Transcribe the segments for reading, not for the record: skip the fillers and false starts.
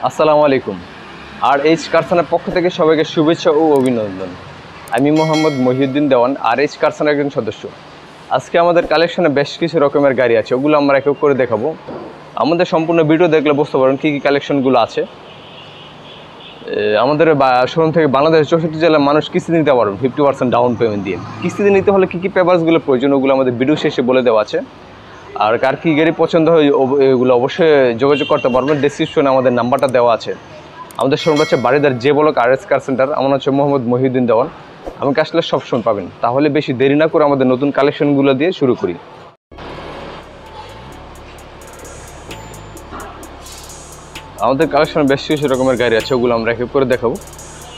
আসসালামু আলাইকুম। আর এইচ কারখানার পক্ষ থেকে সবাইকে শুভেচ্ছা ও অভিনন্দন। আমি মোহাম্মদ মহিউদ্দিন দেওয়ান, আর এইচ কারখানার একজন সদস্য। আজকে আমাদের কালেকশনে বেশ কিছু রকমের গাড়ি আছে, ওগুলো আমরা এক এক করে দেখাবো। আমাদের সম্পূর্ণ ভিডিও দেখলে বুঝতে পারেন কী কী কালেকশনগুলো আছে। আমাদের শোরুম থেকে বাংলাদেশের 64 জেলার মানুষ কিস্তি নিতে পারবেন 50% ডাউন পেমেন্ট দিয়ে। কিস্তিতে নিতে হলে কী কী পেপারসগুলো প্রয়োজন ওগুলো আমাদের ভিডিও শেষে বলে দেওয়া আছে। আর কার কী গাড়ি পছন্দ হয় এগুলো অবশ্যই যোগাযোগ করতে পারবেন। ডেসক্রিপশনে আমাদের নাম্বারটা দেওয়া আছে। আমাদের শোরুমটা হচ্ছে বারিদার যে ব্লক আর.এস কার সেন্টার। আমার হচ্ছে মোহাম্মদ মহিউদ্দিন দেওয়ান। আমাকে আসলে সবসময় পাবেন। তাহলে বেশি দেরি না করে আমাদের নতুন কালেকশনগুলো দিয়ে শুরু করি। আমাদের কালেকশনে বেশ কিছু রকমের গাড়ি আছে, ওগুলো আমরা এক এক করে দেখাবো।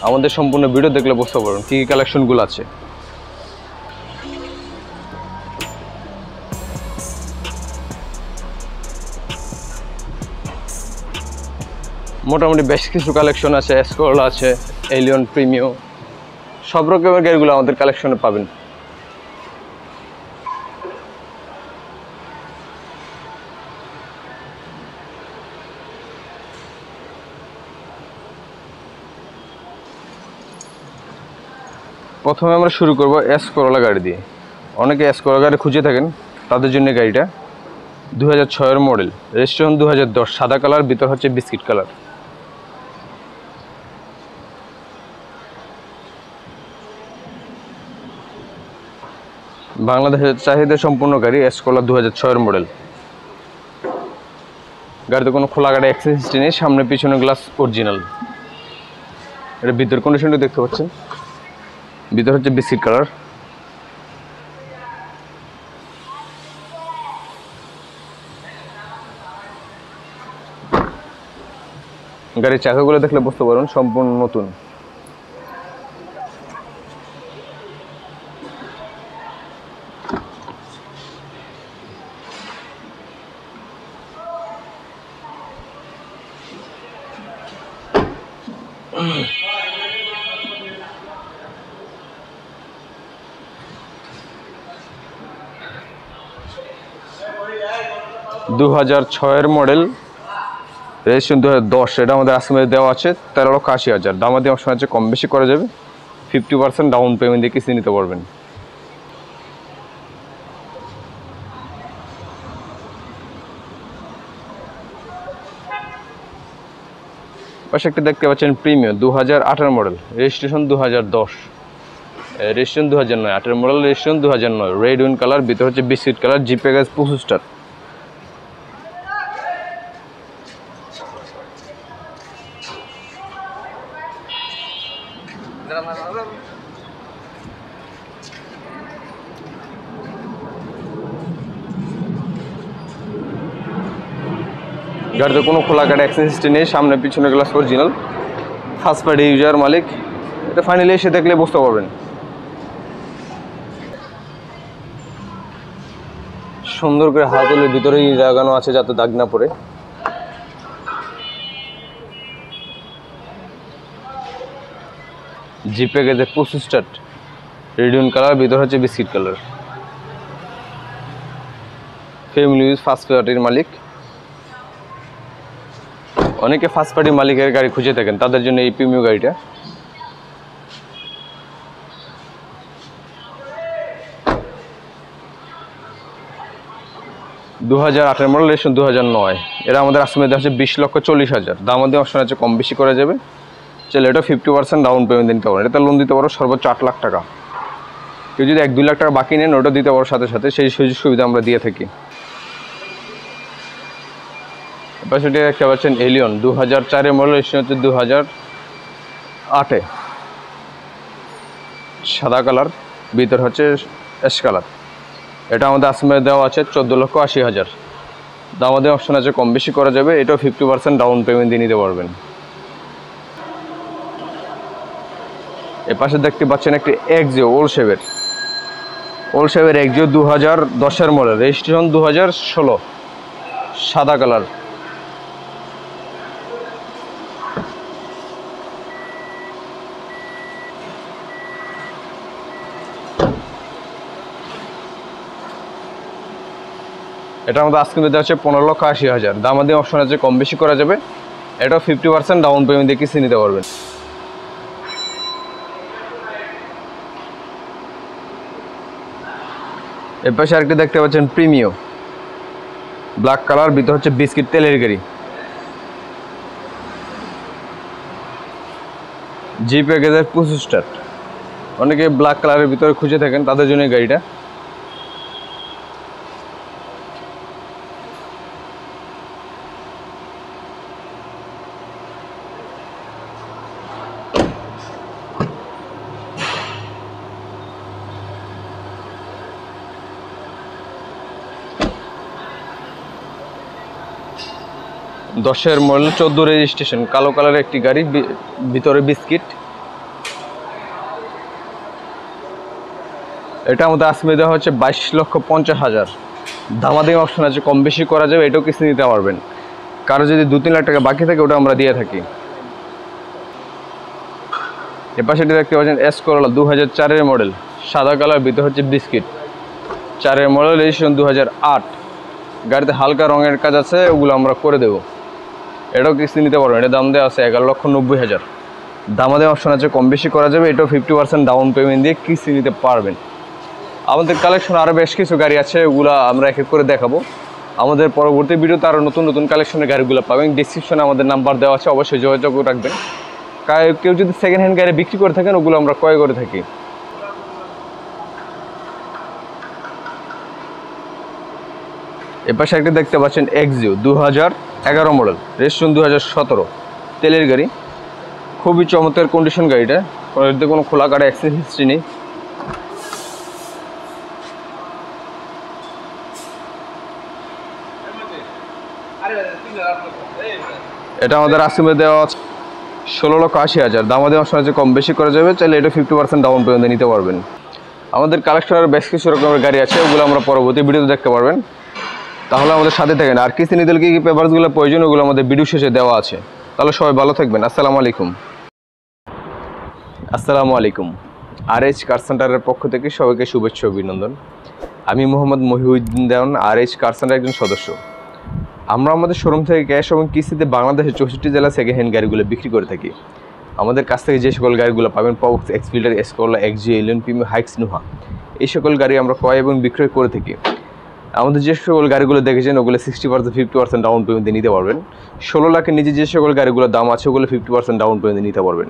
আমাদের সম্পূর্ণ ভিডিও দেখলে বুঝতে পারবেন কী কী কালেকশনগুলো আছে। মোটামুটি বেশ কিছু কালেকশন আছে, এসকোলা আছে, এলিয়ন প্রিমিও, সব রকমের গাড়িগুলো আমাদের কালেকশনে পাবেন। প্রথমে আমরা শুরু করব এসকোলা গাড়ি দিয়ে। অনেকে এসকোলা গাড়ি খুঁজে থাকেন, তাদের জন্য গাড়িটা 2006-এর মডেল, রেজিস্ট্রেশন 2010, সাদা কালার, ভিতর হচ্ছে বিস্কিট কালার। বাংলাদেশের চাহিদা সম্পূর্ণ গাড়ি এসকোলা 2006-এর মডেল। গাড়িতে কোনো খোলা গাড়ি অ্যাক্সেস হিস্ট্রি নেই, সামনে পিছনে গ্লাস অরিজিনাল। এটা ভিতর কন্ডিশনটা দেখতে পাচ্ছেন, ভিতর হচ্ছে বিস্কিট কালার। গাড়ির চাকাগুলো দেখলে বুঝতে পারুন সম্পূর্ণ নতুন। দু 2006-এর মডেল, রেজিস্ট্রেশন 2010। এটা আমাদের আজকে দেওয়া আছে 13,80,000। দামাদি অপশন আছে, কম বেশি করা যাবে। 50% ডাউন পেমেন্ট দিয়ে কিস্তি নিতে পারবেন। পাশে একটা দেখতে পাচ্ছেন প্রিমিয়াম 2008-এর মডেল, রেজিস্ট্রেশন 2010, রেজিস্ট্রেশন 2009, 8-এর model, registration 2009, red wine colour, ভিতর হচ্ছে বিস্কিট কালার, জিপে গ্যাস 25 গাড়িতে কোনো খোলা গাড়ি অ্যাক্সেস হিস্ট্রি নেই, সামনে পিছনে glass original, first party user মালিক। এটা ফাইনালি এসে দেখলে বুঝতে পারবেন। সুন্দর করে হাতলের ভিতরেই লাগানো আছে যাতে দাগ না পড়ে। জিপে গেছে 25 রেডিয়ন কালার, ভিতর হচ্ছে biscuit colour. Family use, first পার্টির মালিক। অনেকে ফার্স্ট পার্টি মালিকের গাড়ি খুঁজে থাকেন, তাদের জন্য এই প্রিমিয়াম গাড়িটা। দু 2008-এর মডেল, রেজিস্ট্রেশন 2009। এরা আমাদের আসামে দেওয়া হচ্ছে 20,40,000। দামাদি অপশন আছে, কম বেশি করা যাবে। চলে এটা 50% ডাউন পেমেন্ট দিতে পারেন। এটা লোন দিতে পারো সর্বোচ্চ 8 লাখ টাকা। কেউ যদি 1-2 লাখ টাকা বাকি নেন, ওটা দিতে পারো সাথে সাথে, সেই সুযোগ সুবিধা আমরা দিয়ে থাকি। পাশে দেখতে পাচ্ছেন এলিয়ন 2004-এর মডেল, রেজিস্ট্রেশন হচ্ছে 2008-এ, সাদা কালার, ভিতর হচ্ছে অ্যাশ কালার। এটা আমাদের আসামে দেওয়া আছে 14,80,000। দামাদি অপশন আছে, কম বেশি করা যাবে। এটাও 50% ডাউন পেমেন্ট দিয়ে নিতে পারবেন। এ পাশে দেখতে পাচ্ছেন একটি এক্সিও ওল্ড শেপের এক্সিও 2010-এর মডেল, রেজিস্ট্রেশন 2016, সাদা কালার। এটা আমাদের আজকে দেওয়া হচ্ছে 15,80,000। দামাদি অপশন আছে, কম বেশি করা যাবে। এটা 50% ডাউন পেমেন্ট দিয়ে কিস্তি নিতে পারবেন। এর পাশে আরেকটি দেখতে পাচ্ছেন প্রিমিও, ব্ল্যাক কালার, ভিতর হচ্ছে বিস্কিট তেলের গাড়ি, জি প্যাকেজের 25 স্টার। অনেকে ব্ল্যাক কালারের ভিতরে খুঁজে থাকেন, তাদের জন্য এই গাড়িটা। দশের মডেল, 14 রেজিস্ট্রেশন, কালো কালারের একটি গাড়ি, ভিতরে বিস্কিট। এটা আমাদের আজকে দেওয়া হচ্ছে 22,50,000। দামাদামি অপশন আছে, কম বেশি করা যাবে, এটাও কিস্তি নিতে পারবেন। কারো যদি 2-3 লাখ টাকা বাকি থাকে ওটা আমরা দিয়ে থাকি। এর পাশে দেখতে পাচ্ছেন এস করোলা, 2004-এর মডেল, সাদা কালার, ভিতর হচ্ছে বিস্কিট, 4-এর মডেল, রেজিস্ট্রেশন 2008। গাড়িতে হালকা রঙের কাজ আছে, ওগুলো আমরা করে দেবো, এটাও কিস্তি নিতে পারবেন। এটা দাম দেওয়া আছে 11,90,000। দামাদামি অপশন আছে, কম বেশি করা যাবে, এটাও 50% ডাউন পেমেন্ট দিয়ে কিস্তি নিতে পারবেন। আমাদের কালেকশন আরও বেশ কিছু গাড়ি আছে, ওগুলো আমরা এক এক করে দেখাবো। আমাদের পরবর্তী ভিডিওতে আরও নতুন নতুন কালেকশনের গাড়িগুলো পাবেন। ডিসক্রিপশনে আমাদের নাম্বার দেওয়া আছে, অবশ্যই যোগাযোগ রাখবেন। কেউ যদি সেকেন্ড হ্যান্ড গাড়ি বিক্রি করে থাকেন, ওগুলো আমরা ক্রয় করে থাকি। এর পাশে একটা দেখতে পাচ্ছেন এক্সিও, 2011 মডেল, রেজিস্ট্রেশন 2017, তেলের গাড়ি, খুবই চমৎকার কন্ডিশন গাড়িটা, কোনো খোলা কাটা অ্যাক্সিডেন্ট হিস্ট্রি নেই। এটা আমাদের আজকে দেওয়া আছে 16,80,000। দামাদামি অপশন আছে, কম বেশি করা যাবে, চাইলে এটা 50% ডাউন পেমেন্ট নিতে পারবেন। আমাদের কালেকশনের বেশ কিছু রকমের গাড়ি আছে, ওগুলো আমরা পরবর্তী ভিডিওতে দেখতে পারবেন। তাহলে আমাদের সাথে থাকেন। আর কিস্তি নিতে কি পেপারসগুলো প্রয়োজন, ওগুলো আমাদের ভিডিও শেষে দেওয়া আছে। তাহলে সবাই ভালো থাকবেন। আসসালামু আলাইকুম। আসসালামু আলাইকুম। RH কার সেন্টারের পক্ষ থেকে সবাইকে শুভেচ্ছা অভিনন্দন। আমি মোহাম্মদ মহিউদ্দিন দেওয়ান, RH কার সেন্টারের একজন সদস্য। আমরা আমাদের শোরুম থেকে ক্যাশ এবং কিস্তিতে বাংলাদেশের 64 জেলা সেকেন্ড হ্যান্ড গাড়িগুলো বিক্রি করে থাকি। আমাদের কাছ থেকে যে সকল গাড়িগুলো পাবেন, পক্স, এক্সফিল্ডার, এসকোলা, এক্সজি, এলিয়ন, প্রিমিয়াম, হাইক্স, নোহা, এই সকল গাড়ি আমরা ক্রয় এবং বিক্রয় করে থাকি। আমাদের যে সকল গাড়িগুলো দেখেছেন, ওগুলো 60%, 50% ডাউন পেমেন্টে নিতে পারবেন। 16 লাখের নিচে যে সকল গাড়িগুলোর দাম আছে, ওগুলো 50% ডাউন পেমেন্টে নিতে পারবেন।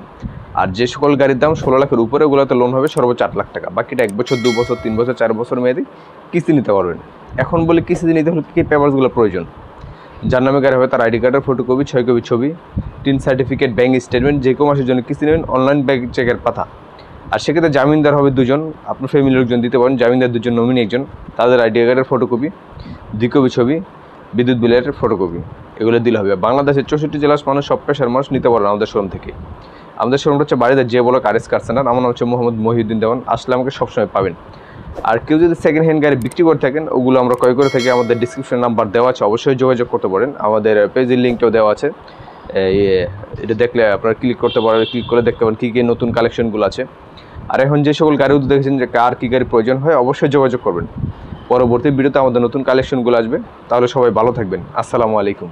আর যে সকল গাড়ির দাম 16 লাখের উপরে, ওগুলোতে লোন হবে সর্বোচ্চ 8 লাখ টাকা। বাকিটা 1 বছর, 2 বছর, 3 বছর, 4 বছর মেয়াদি কিস্তি নিতে পারবেন। এখন বলে কিস্তি নিতে হলে কী পেপারসগুলো প্রয়োজন? যার নামে গাড়ি হবে তার আইডি কার্ডের ফটোকপি, 6 কপি ছবি, 3 সার্টিফিকেট, ব্যাঙ্ক স্টেটমেন্ট, যে কোনো মাসের জন্য কিস্তি নেবেন, অনলাইন ব্যাঙ্ক চেকের পাতা। আর সেক্ষেত্রে জামিনদার হবে 2 জন, আপনার ফ্যামিলির লোকজন দিতে পারেন। জামিনদার 2 জন, নমিনি 1 জন, তাদের আইডি কার্ডের ফটোকপি, 2 কপি ছবি, বিদ্যুৎ বিলের ফটোকপি, এগুলো দিলে হবে। বাংলাদেশের 64 জেলার মানুষ, সব পেশার মানুষ নিতে পারবেন আমাদের শোরুম থেকে। আমাদের শোরুমটা হচ্ছে বাড়িতে যে বলো RH কার সেন্টার। আমার নাম হচ্ছে মোহাম্মদ মহিউদ্দিন দেওয়ান। আসলে আমাকে সবসময় পাবেন। আর কেউ যদি সেকেন্ড হ্যান্ড গাড়ি বিক্রি করে থাকেন, ওগুলো আমরা ক্রয় করে থাকি। আমাদের ডিসক্রিপশন নাম্বার দেওয়া আছে, অবশ্যই যোগাযোগ করতে পারেন। আমাদের পেজের লিঙ্কটাও দেওয়া আছে, এটা দেখলে আপনারা ক্লিক করতে পারেন, ক্লিক করে দেখতে পারেন কী কী নতুন কালেকশনগুলো আছে। আর এখন যে সকল গাড়িগুলো দেখেছেন যে কার কী গাড়ি প্রয়োজন হয়, অবশ্যই যোগাযোগ করবেন। পরবর্তী ভিডিওতে আমাদের নতুন কালেকশনগুলো আসবে। তাহলে সবাই ভালো থাকবেন। আসসালামু আলাইকুম।